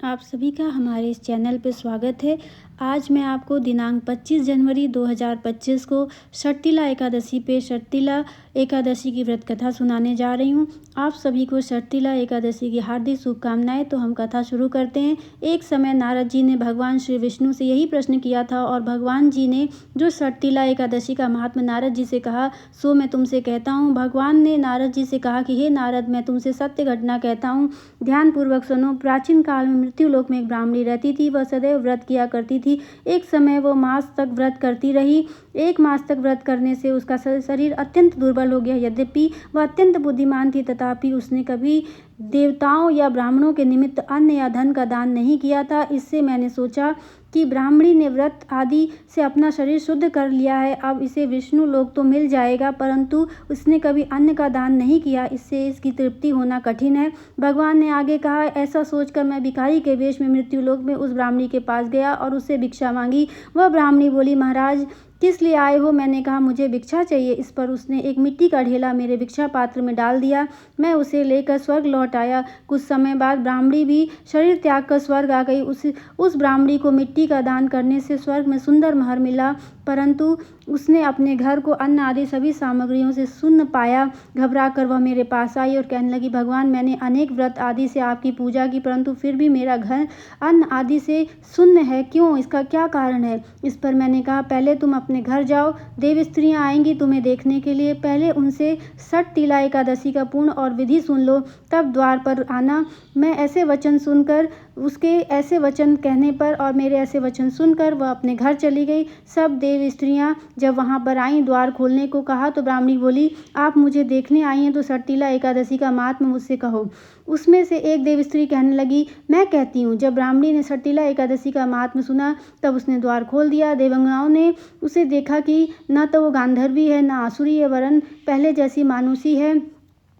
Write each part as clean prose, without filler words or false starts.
आप सभी का हमारे इस चैनल पे स्वागत है। आज मैं आपको दिनांक 25 जनवरी 2025 को षटतिला एकादशी पे षटतिला एकादशी की व्रत कथा सुनाने जा रही हूँ। आप सभी को षटतिला एकादशी की हार्दिक शुभकामनाएं। तो हम कथा शुरू करते हैं। एक समय नारद जी ने भगवान श्री विष्णु से यही प्रश्न किया था और भगवान जी ने जो षटतिला एकादशी का महात्म्य नारद जी से कहा सो मैं तुमसे कहता हूँ। भगवान ने नारद जी से कहा कि हे नारद, मैं तुमसे सत्य घटना कहता हूँ, ध्यानपूर्वक सुनो। प्राचीन काल में मृत्युलोक में एक ब्राह्मणी रहती थी। वह सदैव व्रत किया करती थी। एक समय वो मास तक व्रत करती रही। एक मास तक व्रत करने से उसका शरीर अत्यंत दुर्बल हो गया। यद्यपि वह अत्यंत बुद्धिमान थी तथापि उसने कभी देवताओं या ब्राह्मणों के निमित्त अन्न या धन का दान नहीं किया था। इससे मैंने सोचा कि ब्राह्मणी ने व्रत आदि से अपना शरीर शुद्ध कर लिया है, अब इसे विष्णु लोक तो मिल जाएगा, परंतु उसने कभी अन्न का दान नहीं किया, इससे इसकी तृप्ति होना कठिन है। भगवान ने आगे कहा, ऐसा सोचकर मैं भिखारी के वेश में मृत्युलोक में उस ब्राह्मणी के पास गया और उससे भिक्षा मांगी। वह ब्राह्मणी बोली, महाराज किस लिए आए हो? मैंने कहा, मुझे भिक्षा चाहिए। इस पर उसने एक मिट्टी का ढेला मेरे भिक्षा पात्र में डाल दिया। मैं उसे लेकर स्वर्ग लौट आया। कुछ समय बाद ब्राह्मणी भी शरीर त्याग कर स्वर्ग आ गई। उस ब्राह्मणी को मिट्टी का दान करने से स्वर्ग में सुंदर महल मिला, परंतु उसने अपने घर को अन्न आदि सभी सामग्रियों से शून्य पाया। घबरा कर वह मेरे पास आई और कहने लगी, भगवान, मैंने अनेक व्रत आदि से आपकी पूजा की, परंतु फिर भी मेरा घर अन्न आदि से शून्य है। क्यों? इसका क्या कारण है? इस पर मैंने कहा, पहले तुम अपने घर जाओ, देव स्त्रियां आएंगी तुम्हें देखने के लिए। पहले उनसे षटतिला एकादशी का पूर्ण और विधि सुन लो, तब द्वार पर आना। मैं ऐसे वचन सुनकर, उसके ऐसे वचन कहने पर और मेरे ऐसे वचन सुनकर वह अपने घर चली गई। सब देव स्त्रियां जब वहां पर आईं, द्वार खोलने को कहा तो ब्राह्मणी बोली, आप मुझे देखने आई हैं तो षटतिला एकादशी का महात्म्य मुझसे कहो। उसमें से एक देव स्त्री कहने लगी, मैं कहती हूँ। जब ब्राह्मणी ने षटतिला एकादशी का महात्म्य सुना तब उसने द्वार खोल दिया। देवगणों ने उसे देखा कि न तो वो गांधर्वी है, न आसुरी है, वरन पहले जैसी मानुषी है।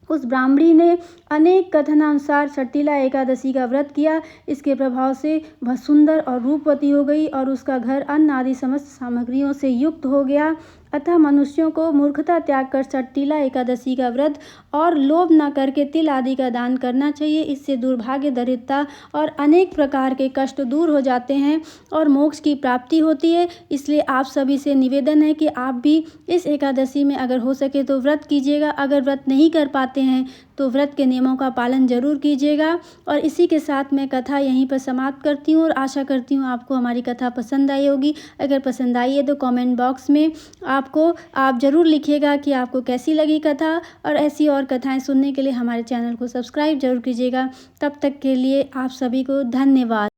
उस ब्राह्मणी ने अनेक कथनानुसार षटतिला एकादशी का व्रत किया। इसके प्रभाव से वह सुंदर और रूपवती हो गई और उसका घर अन्न आदि समस्त सामग्रियों से युक्त हो गया। अतः मनुष्यों को मूर्खता त्याग कर षटतिला एकादशी का व्रत और लोभ न करके तिल आदि का दान करना चाहिए। इससे दुर्भाग्य, दरिद्रता और अनेक प्रकार के कष्ट दूर हो जाते हैं और मोक्ष की प्राप्ति होती है। इसलिए आप सभी से निवेदन है कि आप भी इस एकादशी में अगर हो सके तो व्रत कीजिएगा। अगर व्रत नहीं कर पाते हैं तो व्रत के नियमों का पालन जरूर कीजिएगा। और इसी के साथ मैं कथा यहीं पर समाप्त करती हूँ और आशा करती हूँ आपको हमारी कथा पसंद आई होगी। अगर पसंद आई है तो कमेंट बॉक्स में आप ज़रूर लिखिएगा कि आपको कैसी लगी कथा, और ऐसी और कथाएं सुनने के लिए हमारे चैनल को सब्सक्राइब जरूर कीजिएगा। तब तक के लिए आप सभी को धन्यवाद।